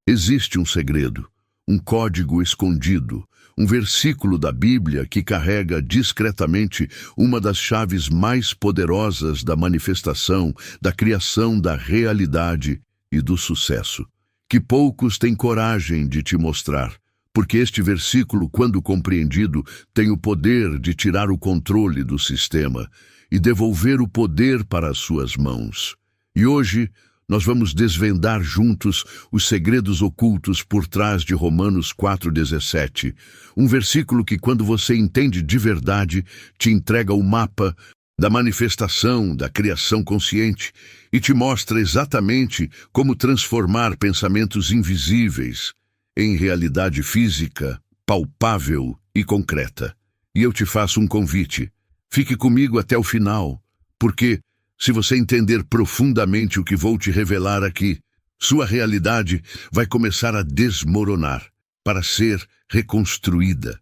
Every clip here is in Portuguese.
Existe um segredo, um código escondido, um versículo da Bíblia que carrega discretamente uma das chaves mais poderosas da manifestação, da criação da realidade e do sucesso, que poucos têm coragem de te mostrar, porque este versículo, quando compreendido, tem o poder de tirar o controle do sistema e devolver o poder para as suas mãos. E hoje, nós vamos desvendar juntos os segredos ocultos por trás de Romanos 4,17, um versículo que, quando você entende de verdade, te entrega o mapa da manifestação da criação consciente e te mostra exatamente como transformar pensamentos invisíveis em realidade física, palpável e concreta. E eu te faço um convite. Fique comigo até o final, porque se você entender profundamente o que vou te revelar aqui, sua realidade vai começar a desmoronar para ser reconstruída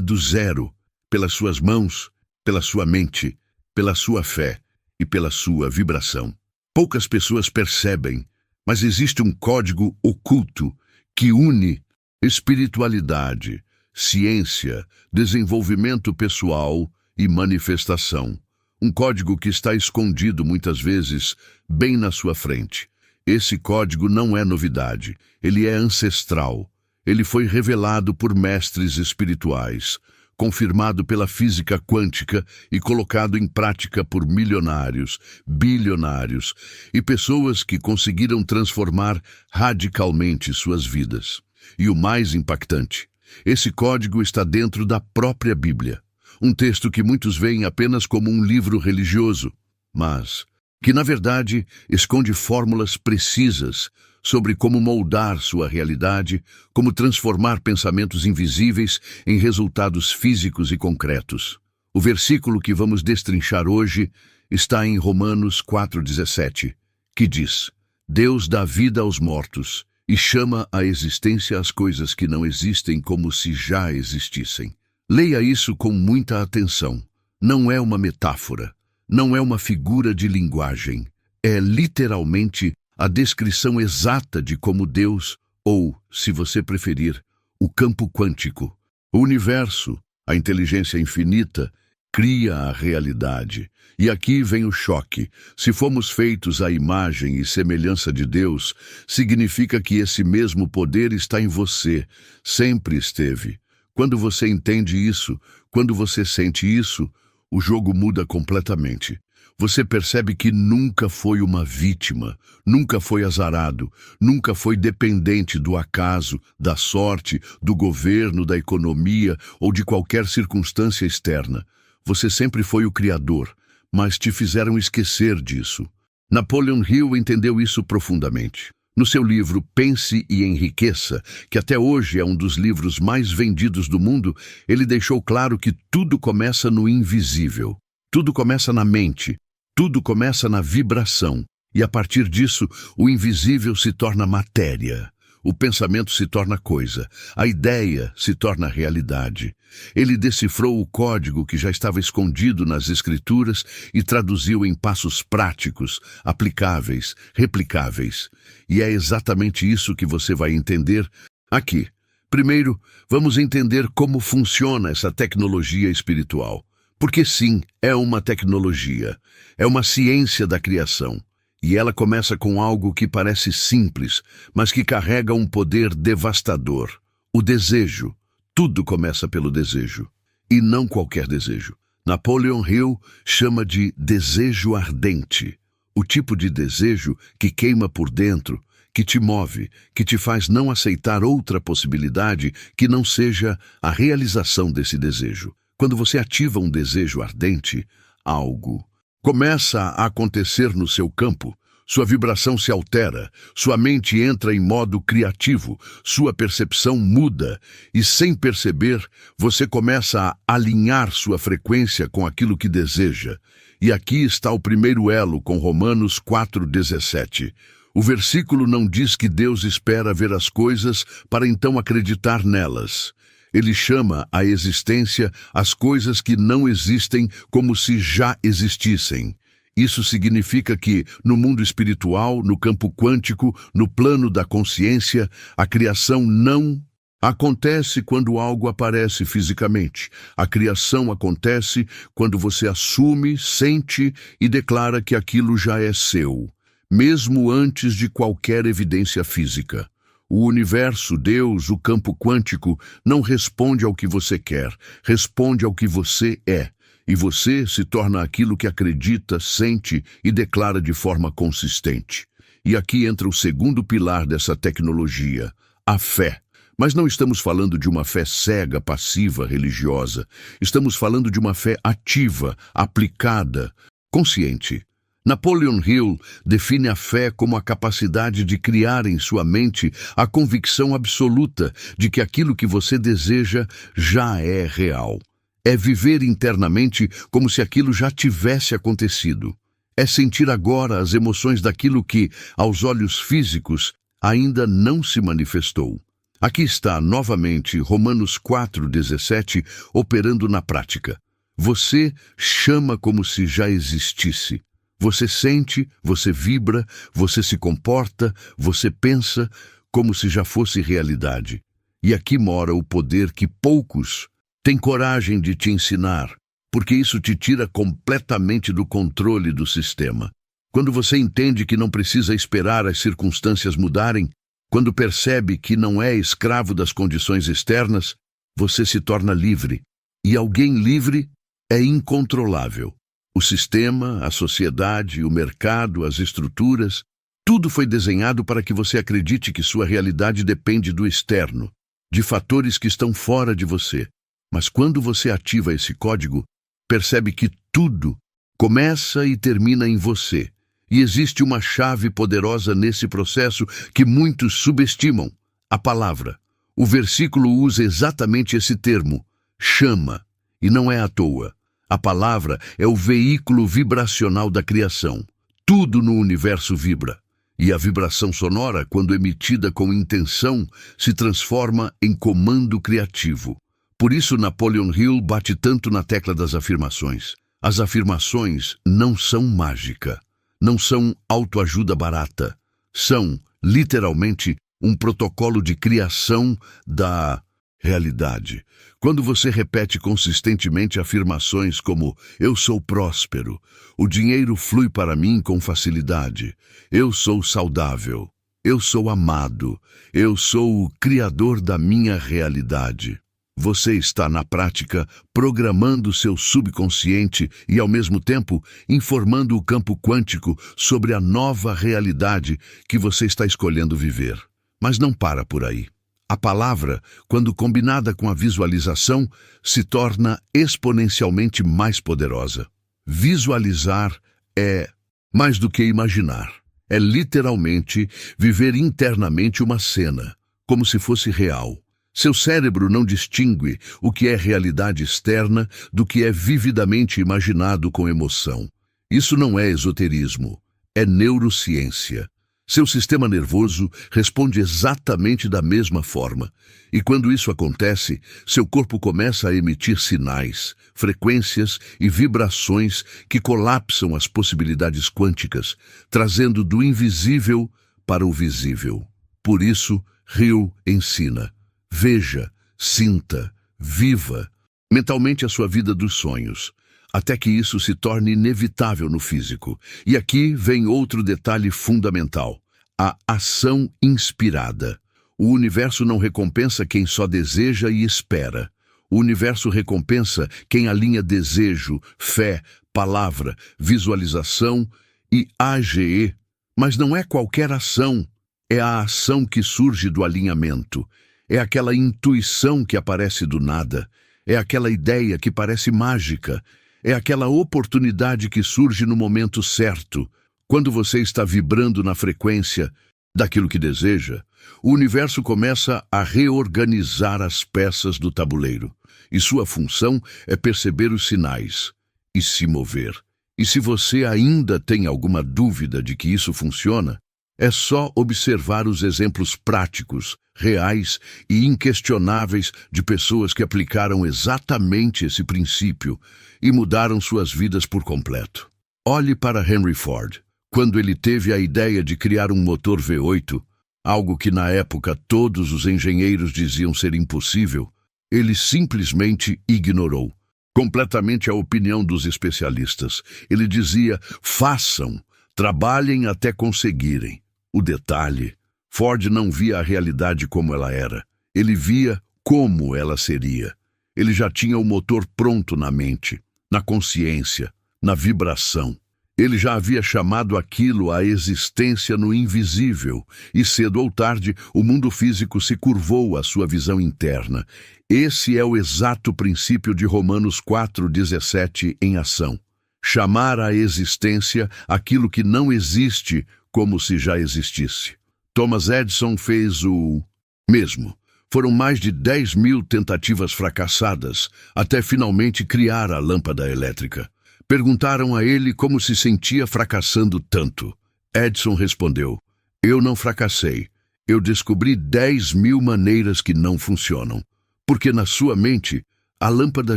do zero, pelas suas mãos, pela sua mente, pela sua fé e pela sua vibração. Poucas pessoas percebem, mas existe um código oculto que une espiritualidade, ciência, desenvolvimento pessoal e manifestação. Um código que está escondido muitas vezes bem na sua frente. Esse código não é novidade, ele é ancestral. Ele foi revelado por mestres espirituais, confirmado pela física quântica e colocado em prática por milionários, bilionários e pessoas que conseguiram transformar radicalmente suas vidas. E o mais impactante, esse código está dentro da própria Bíblia. Um texto que muitos veem apenas como um livro religioso, mas que, na verdade, esconde fórmulas precisas sobre como moldar sua realidade, como transformar pensamentos invisíveis em resultados físicos e concretos. O versículo que vamos destrinchar hoje está em Romanos 4,17, que diz: Deus dá vida aos mortos e chama à existência as coisas que não existem como se já existissem. Leia isso com muita atenção. Não é uma metáfora, não é uma figura de linguagem. É literalmente a descrição exata de como Deus, ou, se você preferir, o campo quântico, o universo, a inteligência infinita, cria a realidade. E aqui vem o choque. Se fomos feitos à imagem e semelhança de Deus, significa que esse mesmo poder está em você, sempre esteve. Quando você entende isso, quando você sente isso, o jogo muda completamente. Você percebe que nunca foi uma vítima, nunca foi azarado, nunca foi dependente do acaso, da sorte, do governo, da economia ou de qualquer circunstância externa. Você sempre foi o Criador, mas te fizeram esquecer disso. Napoleon Hill entendeu isso profundamente. No seu livro Pense e Enriqueça, que até hoje é um dos livros mais vendidos do mundo, ele deixou claro que tudo começa no invisível. Tudo começa na mente, tudo começa na vibração, e a partir disso, o invisível se torna matéria. O pensamento se torna coisa, a ideia se torna realidade. Ele decifrou o código que já estava escondido nas Escrituras e traduziu em passos práticos, aplicáveis, replicáveis. E é exatamente isso que você vai entender aqui. Primeiro, vamos entender como funciona essa tecnologia espiritual. Porque sim, é uma tecnologia, é uma ciência da criação. E ela começa com algo que parece simples, mas que carrega um poder devastador. O desejo. Tudo começa pelo desejo. E não qualquer desejo. Napoleon Hill chama de desejo ardente. O tipo de desejo que queima por dentro, que te move, que te faz não aceitar outra possibilidade que não seja a realização desse desejo. Quando você ativa um desejo ardente, algo começa a acontecer no seu campo. Sua vibração se altera, sua mente entra em modo criativo, sua percepção muda e, sem perceber, você começa a alinhar sua frequência com aquilo que deseja. E aqui está o primeiro elo com Romanos 4,17. O versículo não diz que Deus espera ver as coisas para então acreditar nelas. Ele chama à existência as coisas que não existem como se já existissem. Isso significa que, no mundo espiritual, no campo quântico, no plano da consciência, a criação não acontece quando algo aparece fisicamente. A criação acontece quando você assume, sente e declara que aquilo já é seu, mesmo antes de qualquer evidência física. O universo, Deus, o campo quântico, não responde ao que você quer, responde ao que você é. E você se torna aquilo que acredita, sente e declara de forma consistente. E aqui entra o segundo pilar dessa tecnologia, a fé. Mas não estamos falando de uma fé cega, passiva, religiosa. Estamos falando de uma fé ativa, aplicada, consciente. Napoleon Hill define a fé como a capacidade de criar em sua mente a convicção absoluta de que aquilo que você deseja já é real. É viver internamente como se aquilo já tivesse acontecido. É sentir agora as emoções daquilo que, aos olhos físicos, ainda não se manifestou. Aqui está, novamente, Romanos 4,17, operando na prática. Você chama como se já existisse. Você sente, você vibra, você se comporta, você pensa como se já fosse realidade. E aqui mora o poder que poucos têm coragem de te ensinar, porque isso te tira completamente do controle do sistema. Quando você entende que não precisa esperar as circunstâncias mudarem, quando percebe que não é escravo das condições externas, você se torna livre. E alguém livre é incontrolável. O sistema, a sociedade, o mercado, as estruturas, tudo foi desenhado para que você acredite que sua realidade depende do externo, de fatores que estão fora de você. Mas quando você ativa esse código, percebe que tudo começa e termina em você. E existe uma chave poderosa nesse processo que muitos subestimam: a palavra. O versículo usa exatamente esse termo, chama, e não é à toa. A palavra é o veículo vibracional da criação. Tudo no universo vibra. E a vibração sonora, quando emitida com intenção, se transforma em comando criativo. Por isso Napoleon Hill bate tanto na tecla das afirmações. As afirmações não são mágica, não são autoajuda barata. São, literalmente, um protocolo de criação da realidade. Quando você repete consistentemente afirmações como "eu sou próspero", "o dinheiro flui para mim com facilidade", "eu sou saudável", "eu sou amado", "eu sou o criador da minha realidade", você está, na prática, programando seu subconsciente e, ao mesmo tempo, informando o campo quântico sobre a nova realidade que você está escolhendo viver. Mas não para por aí. A palavra, quando combinada com a visualização, se torna exponencialmente mais poderosa. Visualizar é mais do que imaginar. É literalmente viver internamente uma cena, como se fosse real. Seu cérebro não distingue o que é realidade externa do que é vividamente imaginado com emoção. Isso não é esoterismo, é neurociência. Seu sistema nervoso responde exatamente da mesma forma. E quando isso acontece, seu corpo começa a emitir sinais, frequências e vibrações que colapsam as possibilidades quânticas, trazendo do invisível para o visível. Por isso, Hill ensina: veja, sinta, viva mentalmente a sua vida dos sonhos, até que isso se torne inevitável no físico. E aqui vem outro detalhe fundamental: a ação inspirada. O universo não recompensa quem só deseja e espera. O universo recompensa quem alinha desejo, fé, palavra, visualização e AGE. Mas não é qualquer ação, é a ação que surge do alinhamento. É aquela intuição que aparece do nada. É aquela ideia que parece mágica. É aquela oportunidade que surge no momento certo. Quando você está vibrando na frequência daquilo que deseja, o universo começa a reorganizar as peças do tabuleiro. E sua função é perceber os sinais e se mover. E se você ainda tem alguma dúvida de que isso funciona, é só observar os exemplos práticos, reais e inquestionáveis de pessoas que aplicaram exatamente esse princípio e mudaram suas vidas por completo. Olhe para Henry Ford. Quando ele teve a ideia de criar um motor V8, algo que na época todos os engenheiros diziam ser impossível, ele simplesmente ignorou completamente a opinião dos especialistas. Ele dizia: façam, trabalhem até conseguirem. O detalhe: Ford não via a realidade como ela era. Ele via como ela seria. Ele já tinha o motor pronto na mente, na consciência, na vibração. Ele já havia chamado aquilo à existência no invisível, e cedo ou tarde o mundo físico se curvou à sua visão interna. Esse é o exato princípio de Romanos 4,17 em ação. Chamar à existência aquilo que não existe como se já existisse. Thomas Edison fez o mesmo. Foram mais de 10.000 tentativas fracassadas até finalmente criar a lâmpada elétrica. Perguntaram a ele como se sentia fracassando tanto. Edison respondeu: eu não fracassei. Eu descobri 10.000 maneiras que não funcionam. Porque na sua mente, a lâmpada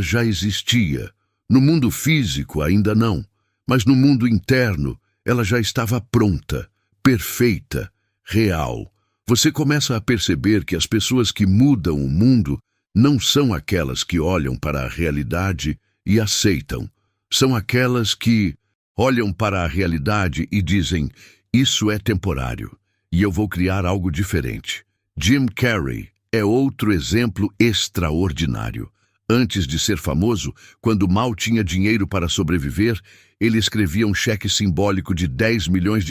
já existia. No mundo físico ainda não, mas no mundo interno, ela já estava pronta, perfeita, real. Você começa a perceber que as pessoas que mudam o mundo não são aquelas que olham para a realidade e aceitam. São aquelas que olham para a realidade e dizem: isso é temporário, e eu vou criar algo diferente. Jim Carrey é outro exemplo extraordinário. Antes de ser famoso, quando mal tinha dinheiro para sobreviver, ele escrevia um cheque simbólico de $10 milhões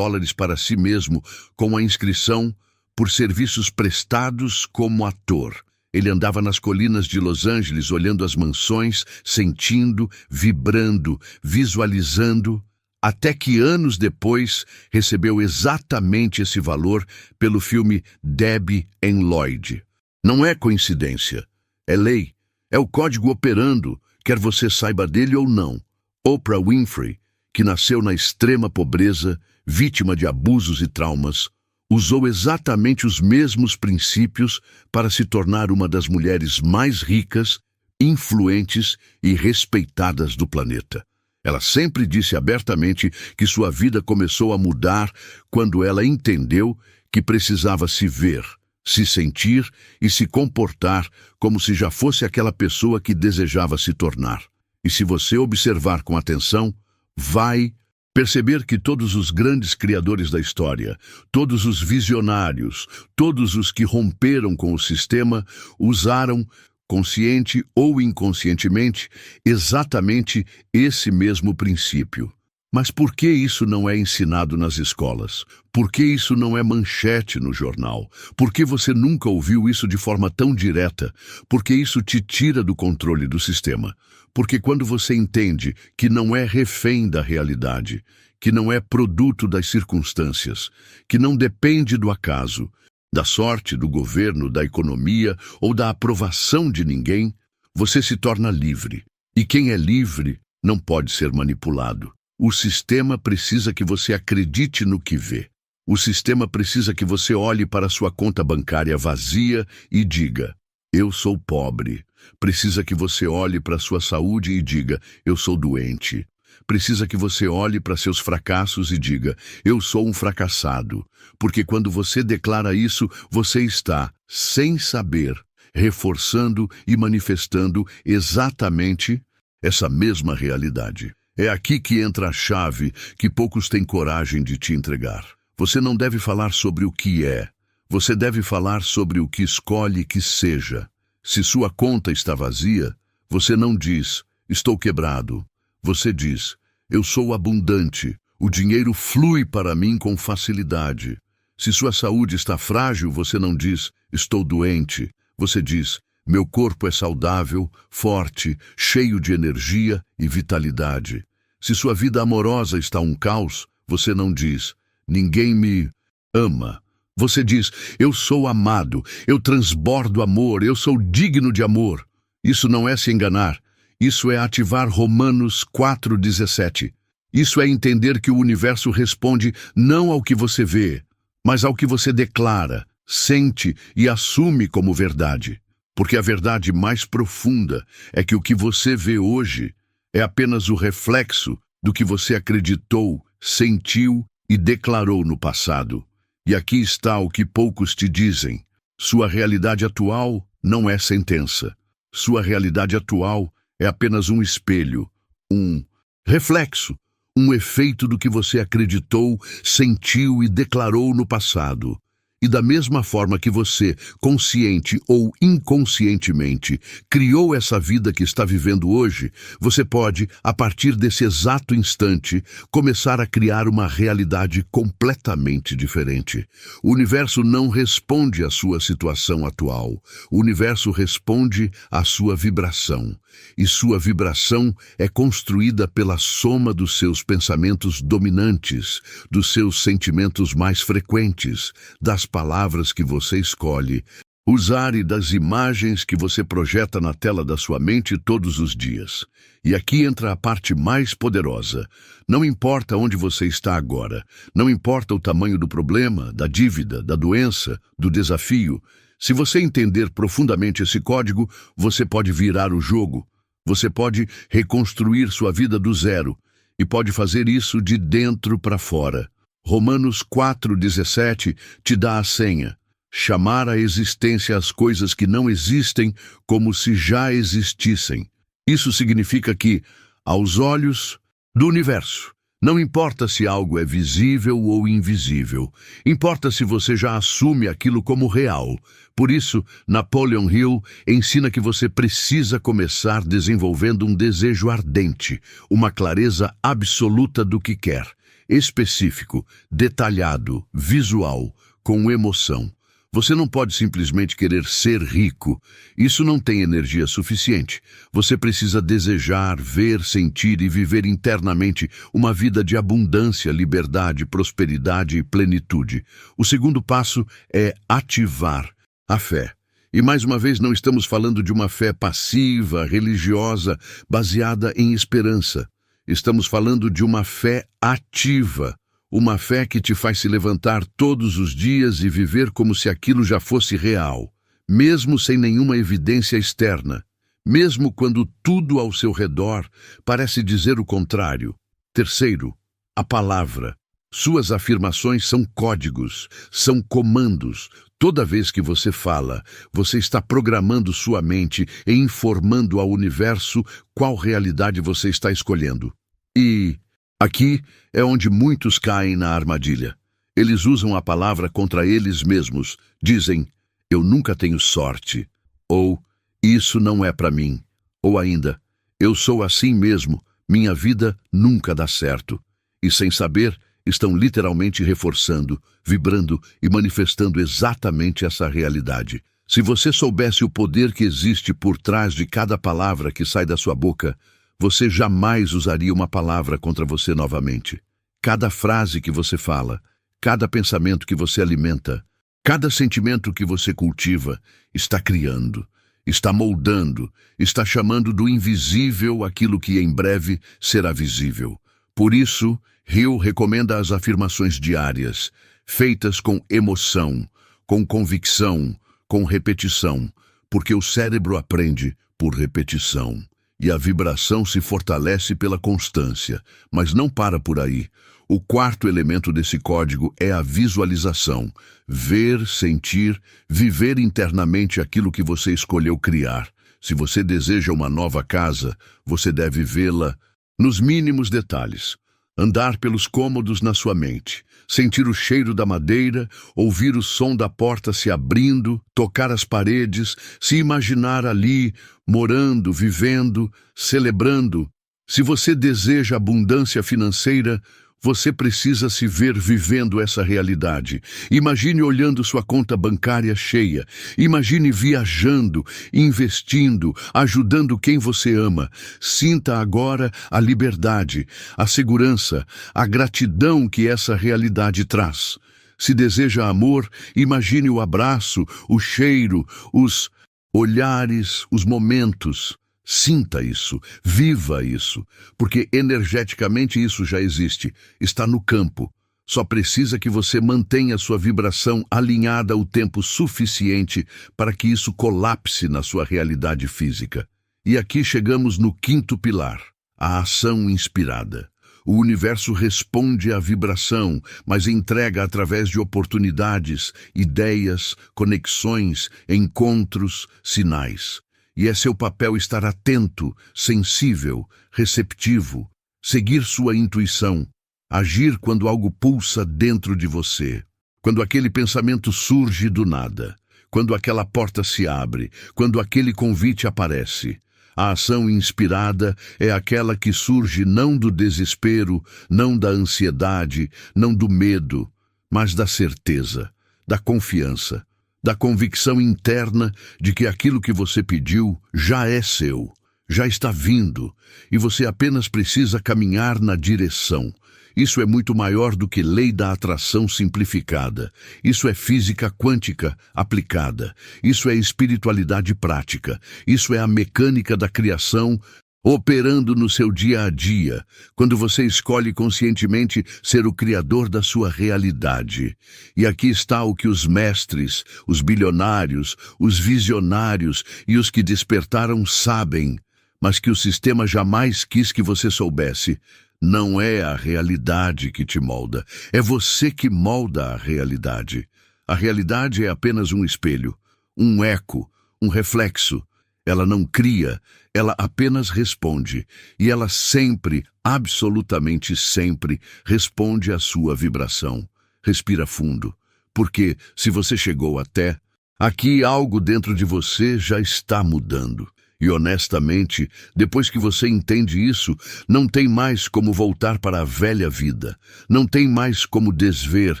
para si mesmo, com a inscrição: por serviços prestados como ator. Ele andava nas colinas de Los Angeles olhando as mansões, sentindo, vibrando, visualizando, até que anos depois recebeu exatamente esse valor pelo filme Debbie and Lloyd. Não é coincidência, é lei, é o código operando, quer você saiba dele ou não. Oprah Winfrey, que nasceu na extrema pobreza, vítima de abusos e traumas, usou exatamente os mesmos princípios para se tornar uma das mulheres mais ricas, influentes e respeitadas do planeta. Ela sempre disse abertamente que sua vida começou a mudar quando ela entendeu que precisava se ver, se sentir e se comportar como se já fosse aquela pessoa que desejava se tornar. E se você observar com atenção, vai perceber que todos os grandes criadores da história, todos os visionários, todos os que romperam com o sistema, usaram, consciente ou inconscientemente, exatamente esse mesmo princípio. Mas por que isso não é ensinado nas escolas? Por que isso não é manchete no jornal? Por que você nunca ouviu isso de forma tão direta? Porque isso te tira do controle do sistema. Porque quando você entende que não é refém da realidade, que não é produto das circunstâncias, que não depende do acaso, da sorte, do governo, da economia ou da aprovação de ninguém, você se torna livre. E quem é livre não pode ser manipulado. O sistema precisa que você acredite no que vê. O sistema precisa que você olhe para sua conta bancária vazia e diga: eu sou pobre. Precisa que você olhe para sua saúde e diga: eu sou doente. Precisa que você olhe para seus fracassos e diga: eu sou um fracassado. Porque quando você declara isso, você está, sem saber, reforçando e manifestando exatamente essa mesma realidade. É aqui que entra a chave que poucos têm coragem de te entregar. Você não deve falar sobre o que é. Você deve falar sobre o que escolhe que seja. Se sua conta está vazia, você não diz: estou quebrado. Você diz: eu sou abundante. O dinheiro flui para mim com facilidade. Se sua saúde está frágil, você não diz: estou doente. Você diz: meu corpo é saudável, forte, cheio de energia e vitalidade. Se sua vida amorosa está um caos, você não diz: ninguém me ama. Você diz: eu sou amado, eu transbordo amor, eu sou digno de amor. Isso não é se enganar. Isso é ativar Romanos 4,17. Isso é entender que o universo responde não ao que você vê, mas ao que você declara, sente e assume como verdade. Porque a verdade mais profunda é que o que você vê hoje é apenas o reflexo do que você acreditou, sentiu e declarou no passado. E aqui está o que poucos te dizem. Sua realidade atual não é sentença. Sua realidade atual é apenas um espelho, um reflexo, um efeito do que você acreditou, sentiu e declarou no passado. E da mesma forma que você, consciente ou inconscientemente, criou essa vida que está vivendo hoje, você pode, a partir desse exato instante, começar a criar uma realidade completamente diferente. O universo não responde à sua situação atual. O universo responde à sua vibração. E sua vibração é construída pela soma dos seus pensamentos dominantes, dos seus sentimentos mais frequentes, das palavras que você escolhe usar e das imagens que você projeta na tela da sua mente todos os dias. E aqui entra a parte mais poderosa. Não importa onde você está agora, não importa o tamanho do problema, da dívida, da doença, do desafio. Se você entender profundamente esse código, você pode virar o jogo. Você pode reconstruir sua vida do zero e pode fazer isso de dentro para fora. Romanos 4,17 te dá a senha. Chamar à existência as coisas que não existem como se já existissem. Isso significa que, aos olhos do universo, não importa se algo é visível ou invisível, importa se você já assume aquilo como real. Por isso, Napoleon Hill ensina que você precisa começar desenvolvendo um desejo ardente, uma clareza absoluta do que quer, específico, detalhado, visual, com emoção. Você não pode simplesmente querer ser rico. Isso não tem energia suficiente. Você precisa desejar, ver, sentir e viver internamente uma vida de abundância, liberdade, prosperidade e plenitude. O segundo passo é ativar a fé. E mais uma vez não estamos falando de uma fé passiva, religiosa, baseada em esperança. Estamos falando de uma fé ativa. Uma fé que te faz se levantar todos os dias e viver como se aquilo já fosse real, mesmo sem nenhuma evidência externa, mesmo quando tudo ao seu redor parece dizer o contrário. Terceiro, a palavra. Suas afirmações são códigos, são comandos. Toda vez que você fala, você está programando sua mente e informando ao universo qual realidade você está escolhendo. E aqui é onde muitos caem na armadilha. Eles usam a palavra contra eles mesmos. Dizem, eu nunca tenho sorte. Ou, isso não é para mim. Ou ainda, eu sou assim mesmo, minha vida nunca dá certo. E sem saber, estão literalmente reforçando, vibrando e manifestando exatamente essa realidade. Se você soubesse o poder que existe por trás de cada palavra que sai da sua boca, você jamais usaria uma palavra contra você novamente. Cada frase que você fala, cada pensamento que você alimenta, cada sentimento que você cultiva, está criando, está moldando, está chamando do invisível aquilo que em breve será visível. Por isso, Hill recomenda as afirmações diárias, feitas com emoção, com convicção, com repetição, porque o cérebro aprende por repetição. E a vibração se fortalece pela constância, mas não para por aí. O quarto elemento desse código é a visualização. Ver, sentir, viver internamente aquilo que você escolheu criar. Se você deseja uma nova casa, você deve vê-la nos mínimos detalhes. Andar pelos cômodos na sua mente, sentir o cheiro da madeira, ouvir o som da porta se abrindo, tocar as paredes, se imaginar ali, morando, vivendo, celebrando. Se você deseja abundância financeira, você precisa se ver vivendo essa realidade. Imagine olhando sua conta bancária cheia. Imagine viajando, investindo, ajudando quem você ama. Sinta agora a liberdade, a segurança, a gratidão que essa realidade traz. Se deseja amor, imagine o abraço, o cheiro, os olhares, os momentos. Sinta isso, viva isso, porque energeticamente isso já existe, está no campo. Só precisa que você mantenha sua vibração alinhada o tempo suficiente para que isso colapse na sua realidade física. E aqui chegamos no quinto pilar, a ação inspirada. O universo responde à vibração, mas entrega através de oportunidades, ideias, conexões, encontros, sinais. E é seu papel estar atento, sensível, receptivo, seguir sua intuição, agir quando algo pulsa dentro de você, quando aquele pensamento surge do nada, quando aquela porta se abre, quando aquele convite aparece. A ação inspirada é aquela que surge não do desespero, não da ansiedade, não do medo, mas da certeza, da confiança, da convicção interna de que aquilo que você pediu já é seu, já está vindo, e você apenas precisa caminhar na direção. Isso é muito maior do que lei da atração simplificada. Isso é física quântica aplicada. Isso é espiritualidade prática. Isso é a mecânica da criação operando no seu dia a dia, quando você escolhe conscientemente ser o criador da sua realidade. E aqui está o que os mestres, os bilionários, os visionários e os que despertaram sabem, mas que o sistema jamais quis que você soubesse. Não é a realidade que te molda, é você que molda a realidade. A realidade é apenas um espelho, um eco, um reflexo. Ela não cria, ela apenas responde. E ela sempre, absolutamente sempre, responde à sua vibração. Respira fundo, porque se você chegou até aqui, algo dentro de você já está mudando. E honestamente, depois que você entende isso, não tem mais como voltar para a velha vida. Não tem mais como desver.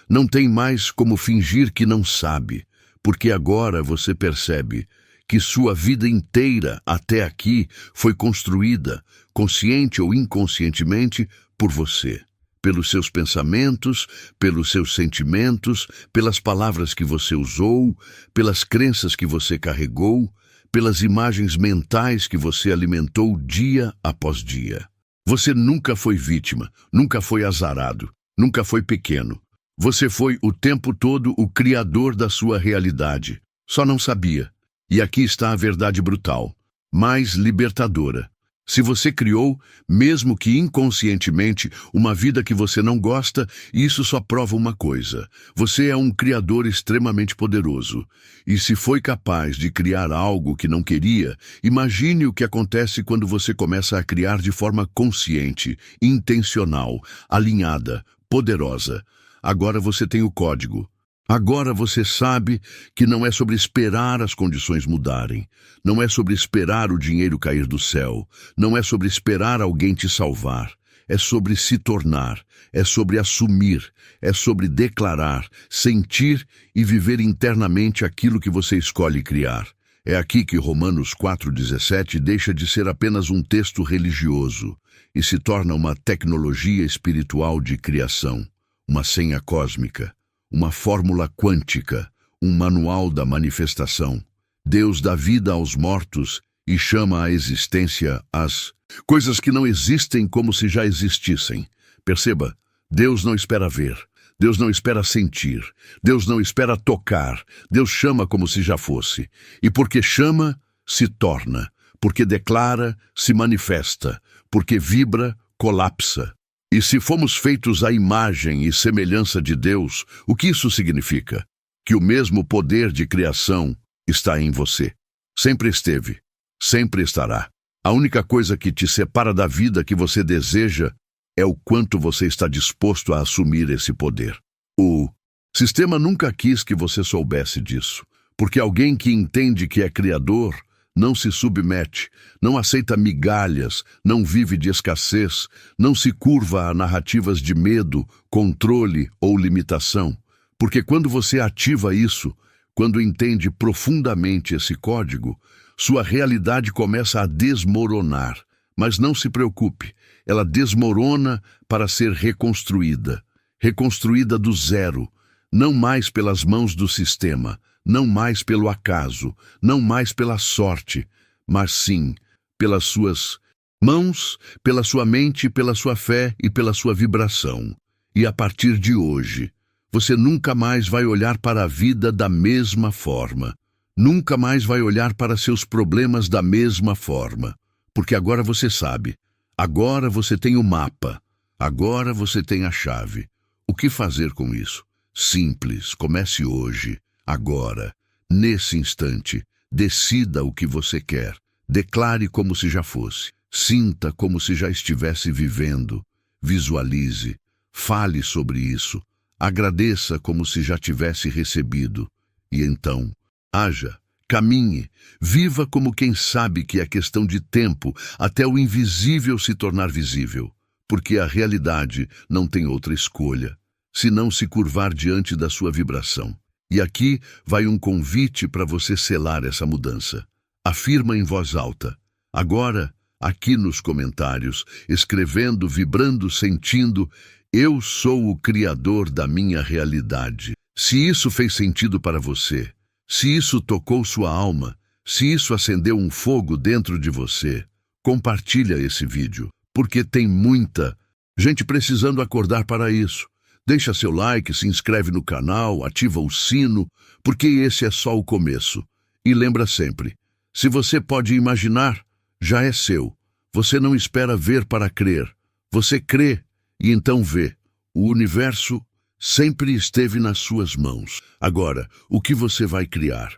Não tem mais como fingir que não sabe. Porque agora você percebe que sua vida inteira até aqui foi construída, consciente ou inconscientemente, por você. Pelos seus pensamentos, pelos seus sentimentos, pelas palavras que você usou, pelas crenças que você carregou, pelas imagens mentais que você alimentou dia após dia. Você nunca foi vítima, nunca foi azarado, nunca foi pequeno. Você foi o tempo todo o criador da sua realidade. Só não sabia. E aqui está a verdade brutal, mais libertadora. Se você criou, mesmo que inconscientemente, uma vida que você não gosta, isso só prova uma coisa: você é um criador extremamente poderoso. E se foi capaz de criar algo que não queria, imagine o que acontece quando você começa a criar de forma consciente, intencional, alinhada, poderosa. Agora você tem o código. Agora você sabe que não é sobre esperar as condições mudarem, não é sobre esperar o dinheiro cair do céu, não é sobre esperar alguém te salvar, é sobre se tornar, é sobre assumir, é sobre declarar, sentir e viver internamente aquilo que você escolhe criar. É aqui que Romanos 4,17 deixa de ser apenas um texto religioso e se torna uma tecnologia espiritual de criação, uma senha cósmica. Uma fórmula quântica, um manual da manifestação. Deus dá vida aos mortos e chama à existência as coisas que não existem como se já existissem. Perceba, Deus não espera ver, Deus não espera sentir, Deus não espera tocar, Deus chama como se já fosse. E porque chama, se torna, porque declara, se manifesta, porque vibra, colapsa. E se fomos feitos à imagem e semelhança de Deus, o que isso significa? Que o mesmo poder de criação está em você. Sempre esteve, sempre estará. A única coisa que te separa da vida que você deseja é o quanto você está disposto a assumir esse poder. O sistema nunca quis que você soubesse disso, porque alguém que entende que é criador não se submete, não aceita migalhas, não vive de escassez, não se curva a narrativas de medo, controle ou limitação. Porque quando você ativa isso, quando entende profundamente esse código, sua realidade começa a desmoronar. Mas não se preocupe, ela desmorona para ser reconstruída. Reconstruída do zero, não mais pelas mãos do sistema, não mais pelo acaso, não mais pela sorte, mas sim pelas suas mãos, pela sua mente, pela sua fé e pela sua vibração. E a partir de hoje, você nunca mais vai olhar para a vida da mesma forma. Nunca mais vai olhar para seus problemas da mesma forma. Porque agora você sabe. Agora você tem o mapa. Agora você tem a chave. O que fazer com isso? Simples, comece hoje, agora, nesse instante. Decida o que você quer. Declare como se já fosse. Sinta como se já estivesse vivendo. Visualize. Fale sobre isso. Agradeça como se já tivesse recebido. E então, haja, caminhe, viva como quem sabe que é questão de tempo até o invisível se tornar visível. Porque a realidade não tem outra escolha, senão se curvar diante da sua vibração. E aqui vai um convite para você selar essa mudança. Afirma em voz alta. Agora, aqui nos comentários, escrevendo, vibrando, sentindo, eu sou o criador da minha realidade. Se isso fez sentido para você, se isso tocou sua alma, se isso acendeu um fogo dentro de você, compartilha esse vídeo. Porque tem muita gente precisando acordar para isso. Deixa seu like, se inscreve no canal, ativa o sino, porque esse é só o começo. E lembra sempre, se você pode imaginar, já é seu. Você não espera ver para crer. Você crê e então vê. O universo sempre esteve nas suas mãos. Agora, o que você vai criar?